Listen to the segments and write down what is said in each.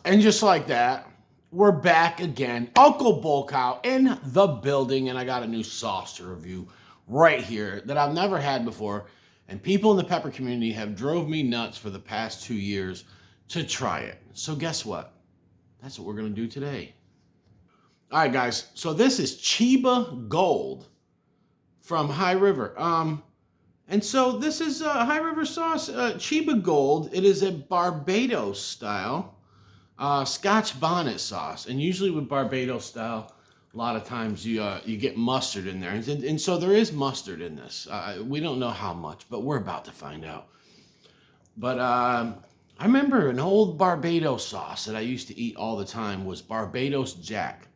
And just like that, we're back again. Uncle Bull Cow in the building, and I got a new sauce to review right here that I've never had before. And people in the pepper community have drove me nuts for the past 2 years to try it. So guess what? That's what we're gonna do today. All right, guys. So this is Cheeba Gold from High River. And so this is High River sauce, Cheeba Gold. It is a Barbados style Scotch Bonnet sauce. And usually with Barbados style, a lot of times you get mustard in there. And so there is mustard in this. We don't know how much, but we're about to find out. But I remember an old Barbados sauce that I used to eat all the time was Barbados Jack.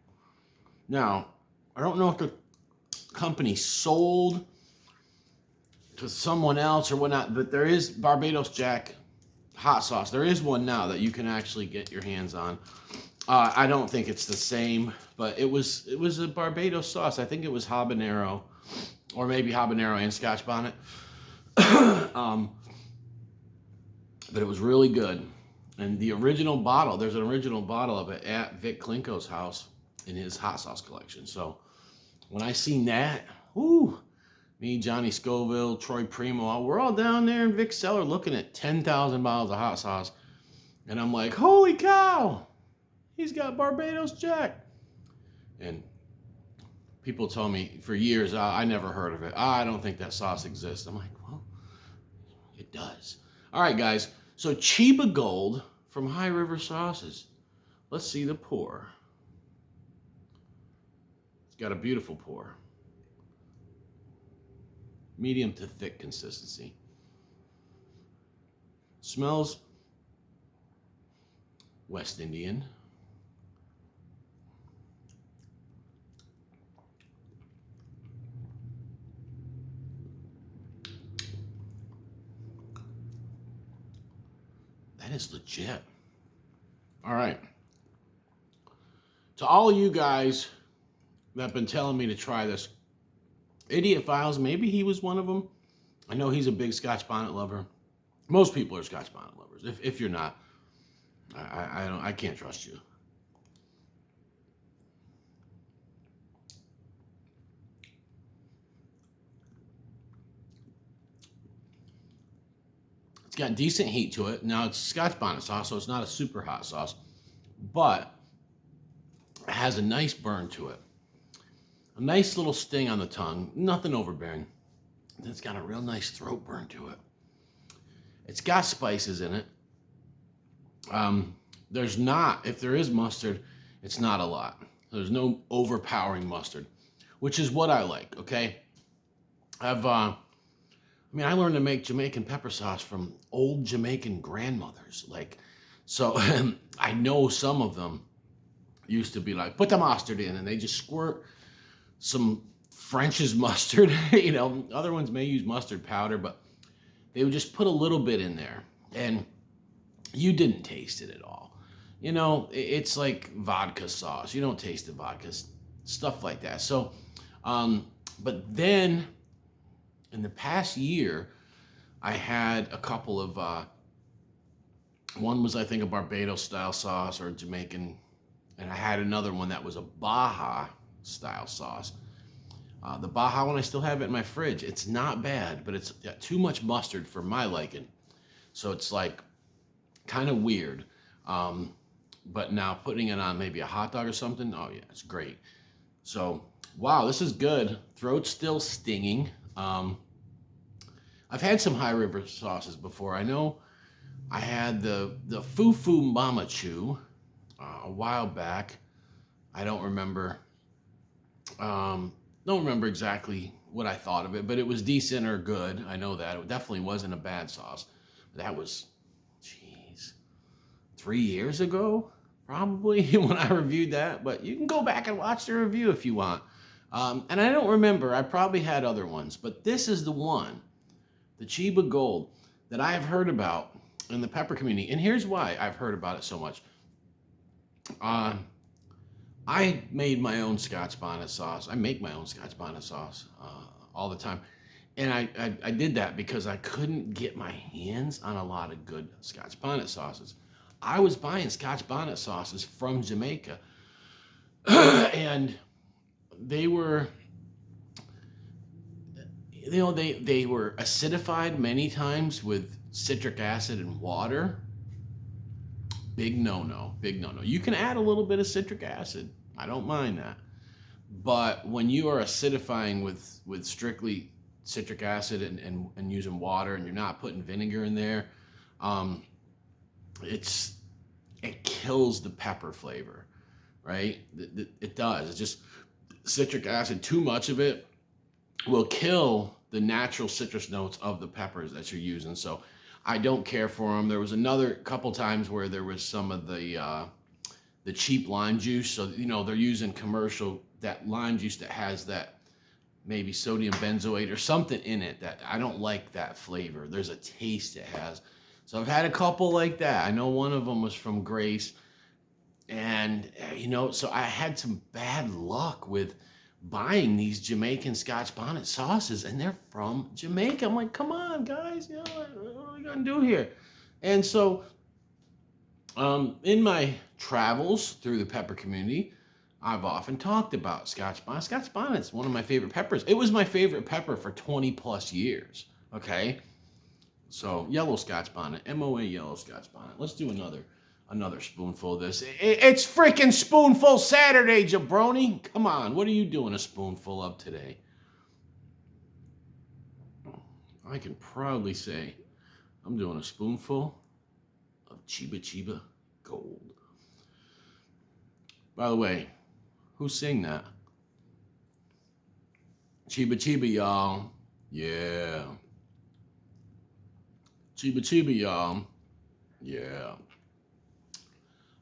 Now, I don't know if the company sold to someone else or whatnot, but there is Barbados Jack hot sauce. There is one now that you can actually get your hands on. I don't think it's the same, but it was a Barbados sauce. I think it was habanero, or maybe habanero and Scotch Bonnet. But it was really good. And the original bottle, there's an original bottle of it at Vic Klinko's house in his hot sauce collection. So when I seen that, whoo, me, Johnny Scoville, Troy Primo, we're all down there in Vic's cellar looking at 10,000 bottles of hot sauce. And I'm like, holy cow, he's got Barbados Jack. And people told me for years, I never heard of it. I don't think that sauce exists. I'm like, well, it does. All right, guys. So Cheeba Gold from High River Sauces. Let's see the pour. It's got a beautiful pour. Medium to thick consistency. Smells West Indian. That is legit. All right. To all you guys that have been telling me to try this, Idiot Files, maybe he was one of them. I know he's a big Scotch Bonnet lover. Most people are Scotch Bonnet lovers. If you're not, I can't trust you. It's got decent heat to it. Now it's Scotch Bonnet sauce, so it's not a super hot sauce, but it has a nice burn to it. A nice little sting on the tongue, nothing overbearing. And it's got a real nice throat burn to it. It's got spices in it. There's not, if there is mustard, it's not a lot. There's no overpowering mustard, which is what I like, okay? I learned to make Jamaican pepper sauce from old Jamaican grandmothers. So I know some of them used to be like, put the mustard in, and they just squirt some French's mustard. Other ones may use mustard powder, but they would just put a little bit in there, and you didn't taste it at all. It's like vodka sauce. You don't taste the vodka, stuff like that. So, but then in the past year, I had a couple of, one was, I think, a Barbados style sauce or a Jamaican, and I had another one that was a Baja style sauce. The Baja one, I still have it in my fridge. It's not bad, but it's got too much mustard for my liking. So it's like kind of weird. But now putting it on maybe a hot dog or something, oh yeah, it's great. So, wow, this is good. Throat's still stinging. I've had some High River sauces before. I know I had the Fufu Mama Chew a while back. I don't remember exactly what I thought of it, but it was decent or good. I know that. It definitely wasn't a bad sauce. That was, 3 years ago, probably, when I reviewed that. But you can go back and watch the review if you want. And I don't remember. I probably had other ones. But this is the one, the Cheeba Gold, that I have heard about in the pepper community. And here's why I've heard about it so much. I made my own Scotch Bonnet sauce. I make my own Scotch Bonnet sauce all the time. And I did that because I couldn't get my hands on a lot of good Scotch Bonnet sauces. I was buying Scotch Bonnet sauces from Jamaica. And they were, they were acidified many times with citric acid and water. Big no-no, big no-no. You can add a little bit of citric acid. I don't mind that. But when you are acidifying with strictly citric acid and using water, and you're not putting vinegar in there, it kills the pepper flavor, right? It does. It's just citric acid. Too much of it will kill the natural citrus notes of the peppers that you're using. So I don't care for them. There was another couple times where there was some of the cheap lime juice. So, they're using commercial, that lime juice that has that maybe sodium benzoate or something in it that I don't like that flavor. There's a taste it has. So I've had a couple like that. I know one of them was from Grace. And, so I had some bad luck with buying these Jamaican Scotch Bonnet sauces, and they're from Jamaica. I'm like, come on, guys, what are we going to do here? And so in my travels through the pepper community, I've often talked about Scotch Bonnet. Scotch Bonnet's one of my favorite peppers. It was my favorite pepper for 20 plus years, okay? So yellow Scotch Bonnet, MOA yellow Scotch Bonnet. Let's do another spoonful of this. It's freaking Spoonful Saturday, jabroni. Come on, what are you doing a spoonful of today? I can proudly say I'm doing a spoonful of Cheeba Gold. By the way, who sang that? Cheeba, y'all. Yeah. Cheeba, y'all. Yeah.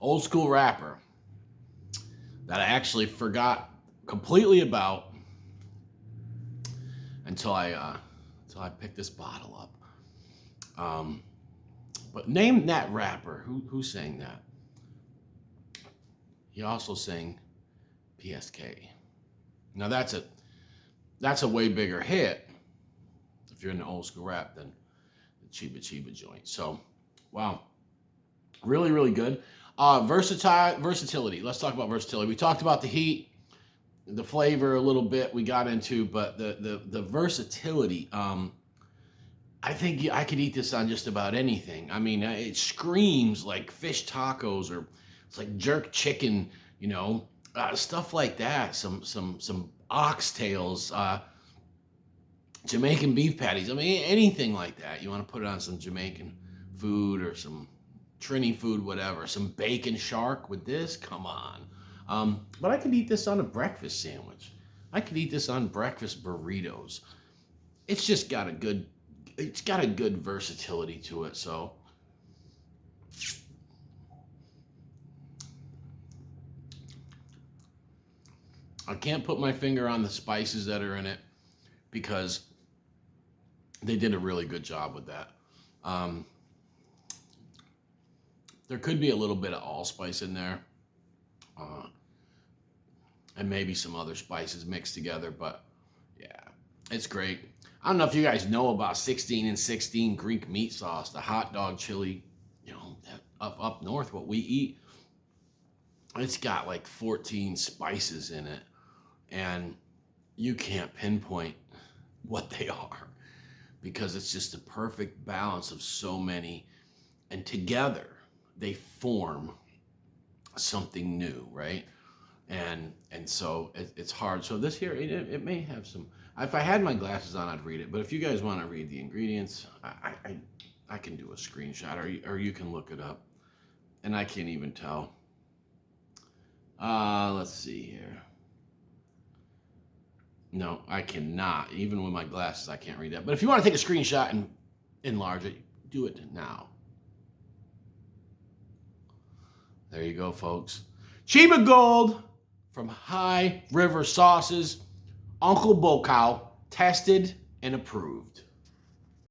Old school rapper that I actually forgot completely about until I picked this bottle up. But name that rapper. Who sang that? He also sang PSK. Now that's a way bigger hit if you're in the old school rap than the Cheeba joint. So, wow, really, really good. Versatility. Let's talk about versatility. We talked about the heat, the flavor a little bit. We got into, but the versatility. I think I could eat this on just about anything. I mean, it screams like fish tacos, or it's like jerk chicken, stuff like that. Some oxtails, Jamaican beef patties. I mean, anything like that. You want to put it on some Jamaican food or some Trini food, whatever. Some bacon shark with this. Come on. But I could eat this on a breakfast sandwich. I could eat this on breakfast burritos. It's just got a good versatility to it. So I can't put my finger on the spices that are in it because they did a really good job with that. There could be a little bit of allspice in there, and maybe some other spices mixed together, but yeah, it's great. I don't know if you guys know about 16 and 16 Greek meat sauce, the hot dog chili, that up north, what we eat. It's got like 14 spices in it, and you can't pinpoint what they are because it's just a perfect balance of so many, and together they form something new, right? And so it's hard. So this here, it may have some. If I had my glasses on, I'd read it. But if you guys want to read the ingredients, I can do a screenshot, or you can look it up. And I can't even tell. Let's see here. No, I cannot. Even with my glasses, I can't read that. But if you want to take a screenshot and enlarge it, do it now. There you go, folks. Cheeba Gold from High River Sauces. Uncle Bokau, tested and approved.